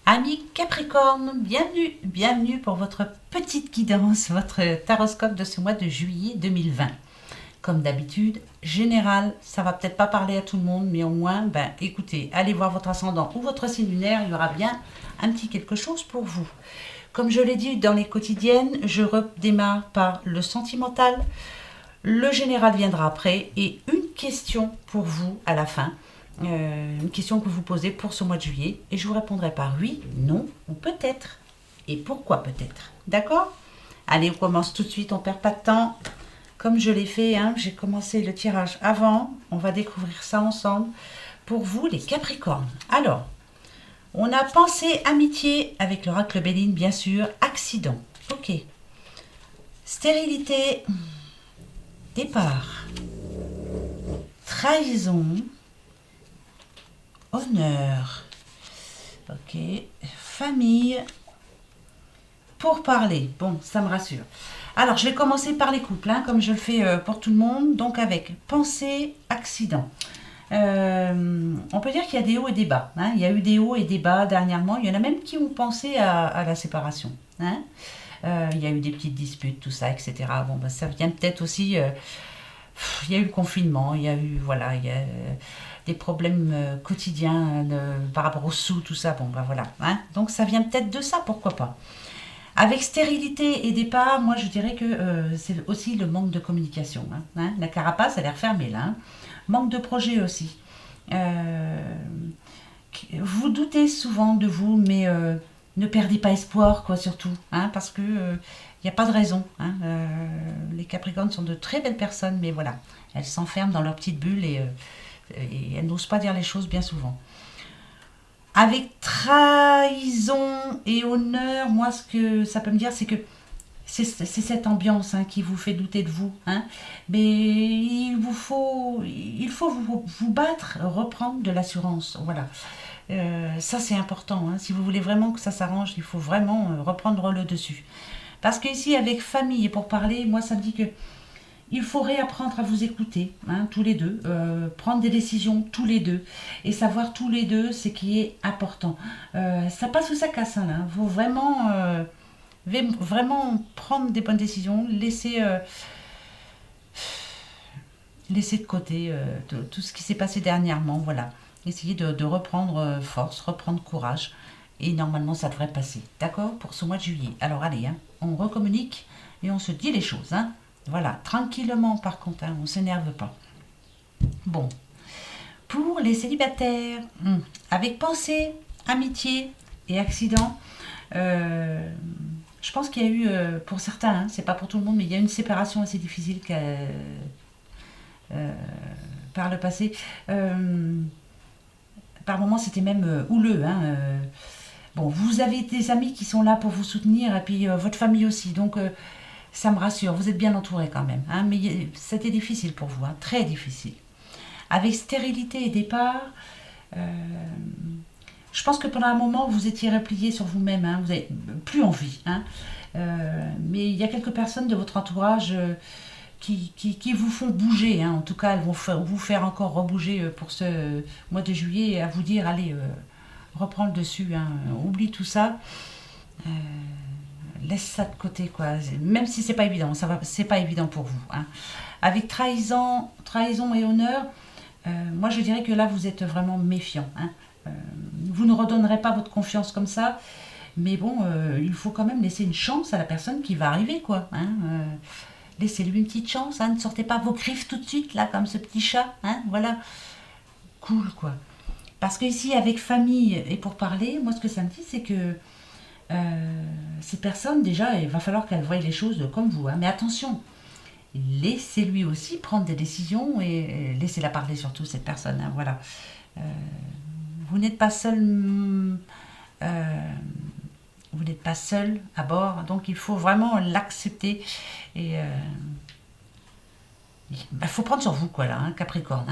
Amis Capricorne, bienvenue pour votre petite guidance, votre taroscope de ce mois de juillet 2020. Comme d'habitude, général, ça va peut-être pas parler à tout le monde, mais au moins, écoutez, allez voir votre ascendant ou votre signe lunaire, il y aura bien un petit quelque chose pour vous. Comme je l'ai dit dans les quotidiennes, je redémarre par le sentimental, le général viendra après et une question pour vous à la fin. Une question que vous posez pour ce mois de juillet et je vous répondrai par oui, non ou peut-être. Et pourquoi peut-être. D'accord? Allez, on commence tout de suite, on perd pas de temps. Comme je l'ai fait, j'ai commencé le tirage avant. On va découvrir ça ensemble. Pour vous, les Capricornes. Alors, on a pensée amitié avec l'oracle Béline, bien sûr. Accident. Ok. Stérilité. Départ. Trahison. Honneur. Ok. Famille. Pour parler. Bon, ça me rassure. Alors, je vais commencer par les couples, comme je le fais pour tout le monde. Donc, avec pensée, accident. On peut dire qu'il y a des hauts et des bas. Il y a eu des hauts et des bas dernièrement. Il y en a même qui ont pensé à la séparation. Il y a eu des petites disputes, tout ça, etc. Bon, ça vient peut-être aussi... il y a eu le confinement, il y a eu... Voilà, il y a... des problèmes quotidiens par rapport aux sous, tout ça. Bon, voilà. Donc, ça vient peut-être de ça, pourquoi pas. Avec stérilité et départ, moi, je dirais que c'est aussi le manque de communication. La carapace, elle est refermée, là. Manque de projet aussi. Vous doutez souvent de vous, mais ne perdez pas espoir, quoi, surtout. Parce que il n'y a pas de raison. Les Capricornes sont de très belles personnes, mais voilà. Elles s'enferment dans leur petite bulle et elles n'osent pas dire les choses bien souvent. Avec trahison et honneur, moi, ce que ça peut me dire, c'est que c'est cette ambiance qui vous fait douter de vous. Mais il faut vous battre, reprendre de l'assurance. Voilà. Ça, c'est important. Si vous voulez vraiment que ça s'arrange, il faut vraiment reprendre le dessus. Parce qu'ici, avec famille et pour parler, moi, ça me dit que il faut réapprendre à vous écouter, tous les deux, prendre des décisions tous les deux, et savoir tous les deux ce qui est important. Ça passe ou ça casse, là. Il faut vraiment prendre des bonnes décisions, laisser de côté tout ce qui s'est passé dernièrement, voilà. Essayer de reprendre force, reprendre courage, et normalement ça devrait passer, d'accord, pour ce mois de juillet. Alors allez, on recommunique et on se dit les choses, Voilà, tranquillement par contre, on ne s'énerve pas. Bon, pour les célibataires, avec pensée, amitié et accident, je pense qu'il y a eu, pour certains, c'est pas pour tout le monde, mais il y a une séparation assez difficile par le passé. Par moments, c'était même houleux. Bon, vous avez des amis qui sont là pour vous soutenir, et puis votre famille aussi, donc ça me rassure, vous êtes bien entouré quand même. Mais c'était difficile pour vous, très difficile. Avec stérilité et départ, je pense que pendant un moment, vous étiez replié sur vous-même, vous n'avez plus envie. Mais il y a quelques personnes de votre entourage qui vous font bouger. En tout cas, elles vont vous faire encore rebouger pour ce mois de juillet et à vous dire, allez, reprends le dessus, oublie tout ça. Laisse ça de côté, quoi. Même si c'est pas évident, c'est pas évident pour vous. Avec trahison et honneur, moi je dirais que là vous êtes vraiment méfiant. Vous ne redonnerez pas votre confiance comme ça, mais bon, il faut quand même laisser une chance à la personne qui va arriver, quoi. Laissez-lui une petite chance, ne sortez pas vos griffes tout de suite, là, comme ce petit chat, voilà. Cool, quoi. Parce que ici, avec famille et pour parler, moi ce que ça me dit, c'est que ces personnes, déjà, il va falloir qu'elles voient les choses comme vous. Mais attention, laissez-lui aussi prendre des décisions et laissez-la parler surtout, cette personne. Voilà. Vous n'êtes pas seul. Vous n'êtes pas seul à bord, donc il faut vraiment l'accepter. Et faut prendre sur vous, quoi, là, Capricorne.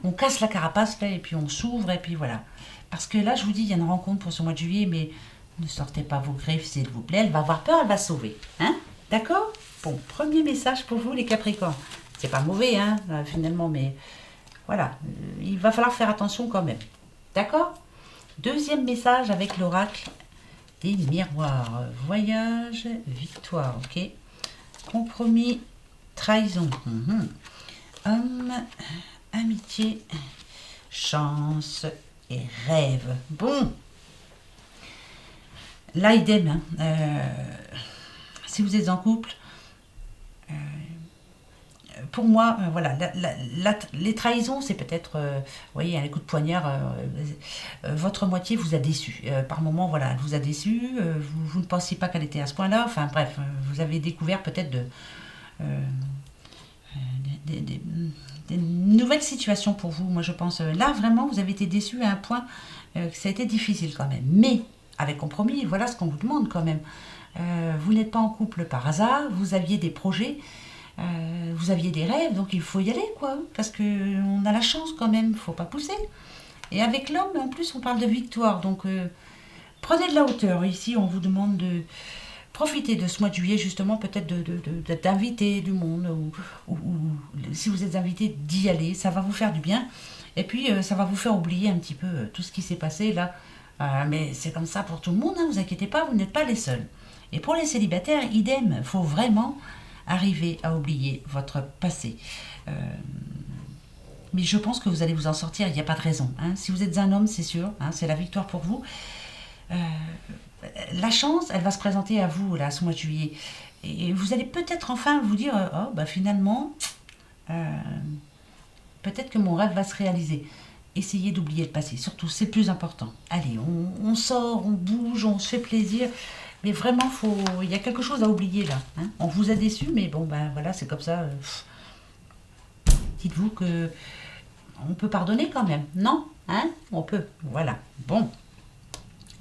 On casse la carapace, là, et puis on s'ouvre, et puis voilà. Parce que là, je vous dis, il y a une rencontre pour ce mois de juillet, mais ne sortez pas vos griffes, s'il vous plaît. Elle va avoir peur, elle va sauver. D'accord? Bon, premier message pour vous, les Capricornes. C'est pas mauvais, finalement, mais voilà. Il va falloir faire attention quand même. D'accord? Deuxième message avec l'oracle des miroirs. Voyage, victoire, ok. Compromis, trahison. Homme, amitié, chance et rêve. Bon. Là, idem. Si vous êtes en couple, pour moi, voilà, les trahisons, c'est peut-être, vous voyez, un coup de poignard, votre moitié vous a déçu. Par moment, voilà, elle vous a déçu, vous ne pensiez pas qu'elle était à ce point-là, enfin bref, vous avez découvert peut-être des, des- des nouvelles situations pour vous, moi je pense. Là, vraiment, vous avez été déçu à un point que ça a été difficile quand même. Mais, avec compromis, voilà ce qu'on vous demande quand même. Vous n'êtes pas en couple par hasard, vous aviez des projets, vous aviez des rêves, donc il faut y aller, quoi. Parce qu'on a la chance quand même, il ne faut pas pousser. Et avec l'homme, en plus, on parle de victoire, donc prenez de la hauteur. Ici, on vous demande de profiter de ce mois de juillet, justement, peut-être d'inviter du monde, ou si vous êtes invité, d'y aller, ça va vous faire du bien. Et puis, ça va vous faire oublier un petit peu tout ce qui s'est passé là. Mais c'est comme ça pour tout le monde, hein, vous inquiétez pas, vous n'êtes pas les seuls. Et pour les célibataires, idem, il faut vraiment arriver à oublier votre passé. Euh, mais je pense que vous allez vous en sortir, il n'y a pas de raison. Hein. Si vous êtes un homme, c'est sûr, hein, c'est la victoire pour vous. Euh, la chance, elle va se présenter à vous, là, ce mois de juillet. Et vous allez peut-être enfin vous dire, oh, bah finalement, euh, peut-être que mon rêve va se réaliser. Essayez d'oublier le passé, surtout, c'est le plus important. Allez, on sort, on bouge, on se fait plaisir. Mais vraiment, il y a quelque chose à oublier là. Hein. On vous a déçu, mais bon, ben voilà, c'est comme ça. Dites-vous que on peut pardonner quand même, non? Hein? On peut, voilà. Bon,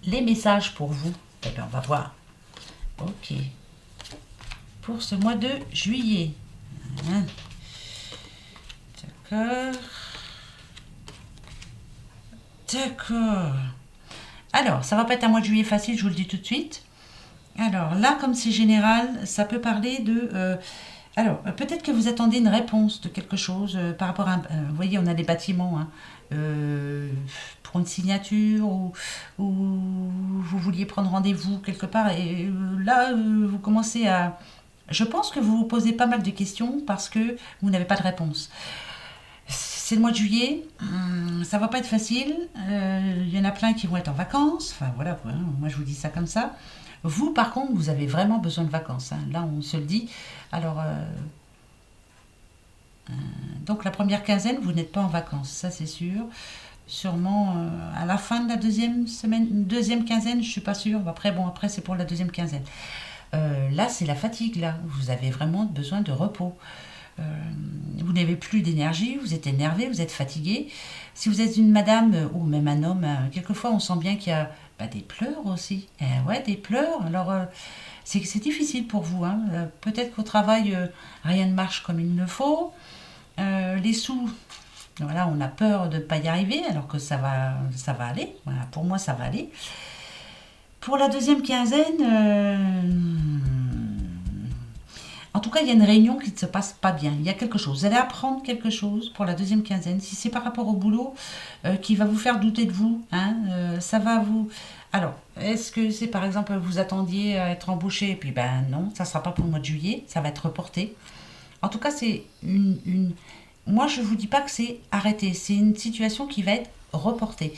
les messages pour vous, eh bien, on va voir. Ok. Pour ce mois de juillet. Hein. D'accord. D'accord. Alors, ça va pas être un mois de juillet facile, je vous le dis tout de suite. Alors là, comme c'est général, ça peut parler de... alors, peut-être que vous attendez une réponse de quelque chose par rapport à... vous voyez, on a des bâtiments, hein, pour une signature, ou vous vouliez prendre rendez-vous quelque part, et là, vous commencez à... Je pense que vous vous posez pas mal de questions parce que vous n'avez pas de réponse. C'est le mois de juillet, ça va pas être facile. Il y en a plein qui vont être en vacances. Enfin voilà, moi je vous dis ça comme ça. Vous, par contre, vous avez vraiment besoin de vacances. Hein. Là, on se le dit. Alors, donc la première quinzaine, vous n'êtes pas en vacances, ça c'est sûr. Sûrement à la fin de la deuxième semaine, deuxième quinzaine, je suis pas sûre. Après, bon, après c'est pour la deuxième quinzaine. Là, c'est la fatigue. Là, vous avez vraiment besoin de repos. Euh, vous n'avez plus d'énergie, vous êtes énervé, vous êtes fatigué. Si vous êtes une madame ou même un homme, quelquefois on sent bien qu'il y a des pleurs aussi. Ouais, des pleurs. Alors c'est difficile pour vous. Hein. Peut-être qu'au travail, rien ne marche comme il le faut. Les sous, voilà, on a peur de ne pas y arriver alors que ça va aller. Voilà, pour moi, ça va aller. Pour la deuxième quinzaine, en tout cas, il y a une réunion qui ne se passe pas bien. Il y a quelque chose. Vous allez apprendre quelque chose pour la deuxième quinzaine. Si c'est par rapport au boulot qui va vous faire douter de vous, hein, ça va vous... Alors, est-ce que c'est par exemple, vous attendiez à être embauché et puis ben non, ça ne sera pas pour le mois de juillet, ça va être reporté. En tout cas, c'est moi, je ne vous dis pas que c'est arrêté. C'est une situation qui va être reportée.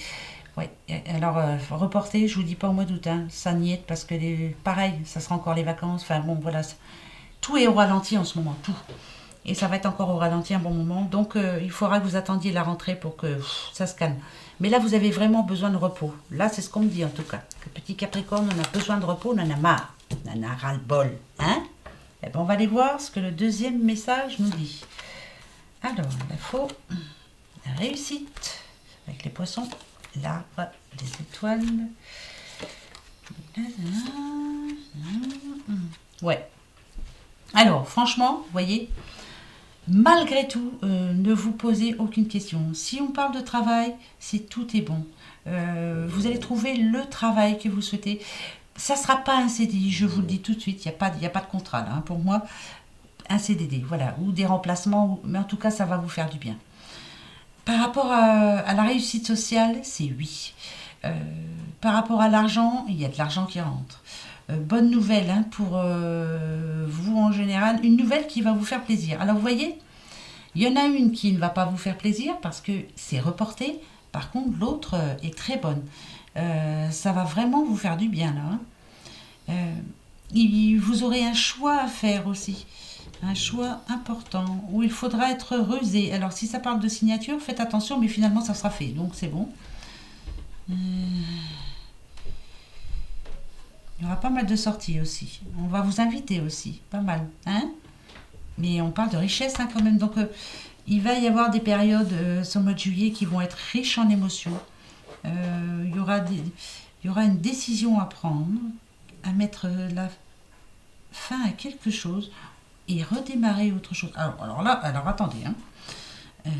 Ouais. Alors, reporté, je vous dis pas au mois d'août, hein, ça n'y est, parce que pareil, ça sera encore les vacances. Enfin bon, voilà, tout est au ralenti en ce moment, tout. Et ça va être encore au ralenti un bon moment. Donc, il faudra que vous attendiez la rentrée pour que ça se calme. Mais là, vous avez vraiment besoin de repos. Là, c'est ce qu'on me dit en tout cas. Que petit Capricorne, on a besoin de repos, on en a marre. On en a ras-le-bol. Hein? Eh ben, on va aller voir ce que le deuxième message nous dit. Alors, l'info, la réussite avec les poissons, l'arbre, les étoiles. Ouais. Alors, franchement, vous voyez, malgré tout, ne vous posez aucune question. Si on parle de travail, c'est tout est bon. Vous allez trouver le travail que vous souhaitez. Ça ne sera pas un CDI, je vous le dis tout de suite, il n'y a pas de contrat là. Hein, pour moi, un CDD, voilà, ou des remplacements, mais en tout cas, ça va vous faire du bien. Par rapport à la réussite sociale, c'est oui. Euh, Par rapport à l'argent, il y a de l'argent qui rentre. Bonne nouvelle hein, pour vous en général, une nouvelle qui va vous faire plaisir. Alors vous voyez, il y en a une qui ne va pas vous faire plaisir parce que c'est reporté. Par contre, l'autre est très bonne. Ça va vraiment vous faire du bien là, hein. Vous aurez un choix à faire aussi. Un choix important où il faudra être rusé. Alors si ça parle de signature, faites attention, mais finalement ça sera fait, donc c'est bon. Il y aura pas mal de sorties aussi. On va vous inviter aussi, pas mal, hein. Mais on parle de richesse hein, quand même, donc il va y avoir des périodes sur le mois de juillet qui vont être riches en émotions. Il y aura une décision à prendre, à mettre la fin à quelque chose et redémarrer autre chose. Alors là, alors attendez, hein. Euh,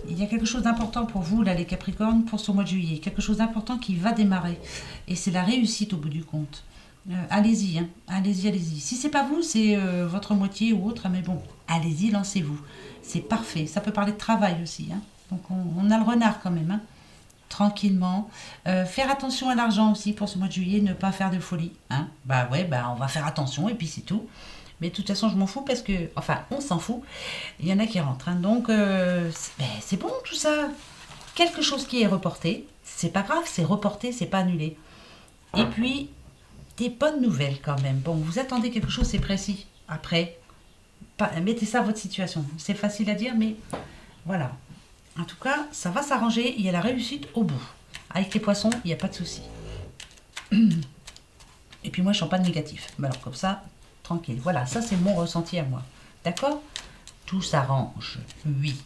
il y a quelque chose d'important pour vous, là, les Capricornes, pour ce mois de juillet. Quelque chose d'important qui va démarrer. Et c'est la réussite au bout du compte. Allez-y, hein. Allez-y, allez-y. Si c'est pas vous, c'est votre moitié ou autre, mais bon, allez-y, lancez-vous. C'est parfait. Ça peut parler de travail aussi, hein. Donc on a le renard quand même, hein. Tranquillement. Faire attention à l'argent aussi pour ce mois de juillet, ne pas faire de folie, hein. Bah ouais, bah on va faire attention et puis c'est tout. Mais de toute façon, je m'en fous parce que, enfin, on s'en fout. Il y en a qui rentrent, hein. Donc, c'est bon tout ça. Quelque chose qui est reporté, c'est pas grave, c'est reporté, c'est pas annulé. Et puis, des bonnes nouvelles quand même. Bon, vous attendez quelque chose, c'est précis. Après, mettez ça à votre situation. C'est facile à dire, mais voilà. En tout cas, ça va s'arranger. Il y a la réussite au bout. Avec les poissons, il n'y a pas de souci. Et puis moi, je ne sens pas de négatif. Mais alors comme ça, tranquille. Voilà, ça c'est mon ressenti à moi. D'accord? Tout s'arrange. Oui.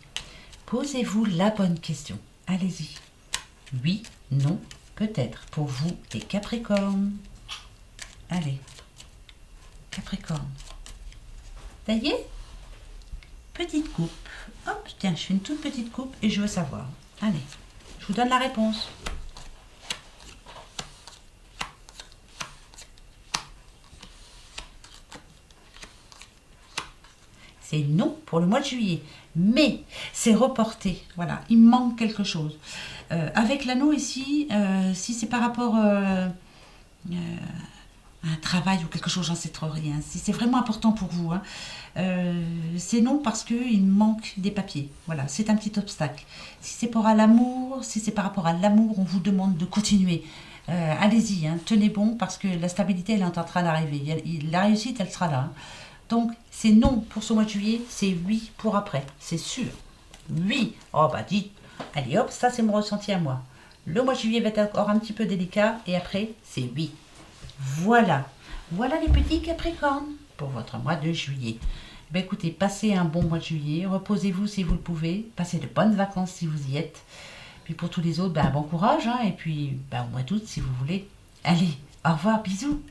Posez-vous la bonne question. Allez-y. Oui, non, peut-être. Pour vous, les Capricornes. Allez. Capricorne. Ça y est? Petite coupe. Hop, tiens, je fais une toute petite coupe et je veux savoir. Allez, je vous donne la réponse. C'est non pour le mois de juillet. Mais c'est reporté. Voilà, il manque quelque chose. Avec l'anneau ici, si c'est par rapport un travail ou quelque chose, j'en sais trop rien. Si c'est vraiment important pour vous, hein, c'est non parce qu'il manque des papiers. Voilà, c'est un petit obstacle. Si c'est par l'amour, si c'est par rapport à l'amour, on vous demande de continuer. Allez-y, hein, tenez bon parce que la stabilité, elle est en train d'arriver. La réussite, elle sera là, hein. Donc, c'est non pour ce mois de juillet, c'est oui pour après, c'est sûr. Oui. Oh bah dites, allez hop, ça c'est mon ressenti à moi. Le mois de juillet va être encore un petit peu délicat et après, c'est oui. Voilà, voilà les petits Capricornes pour votre mois de juillet. Ben écoutez, passez un bon mois de juillet, reposez-vous si vous le pouvez, passez de bonnes vacances si vous y êtes. Puis pour tous les autres, ben bon courage, hein, et puis ben, au mois d'août si vous voulez. Allez, au revoir, bisous.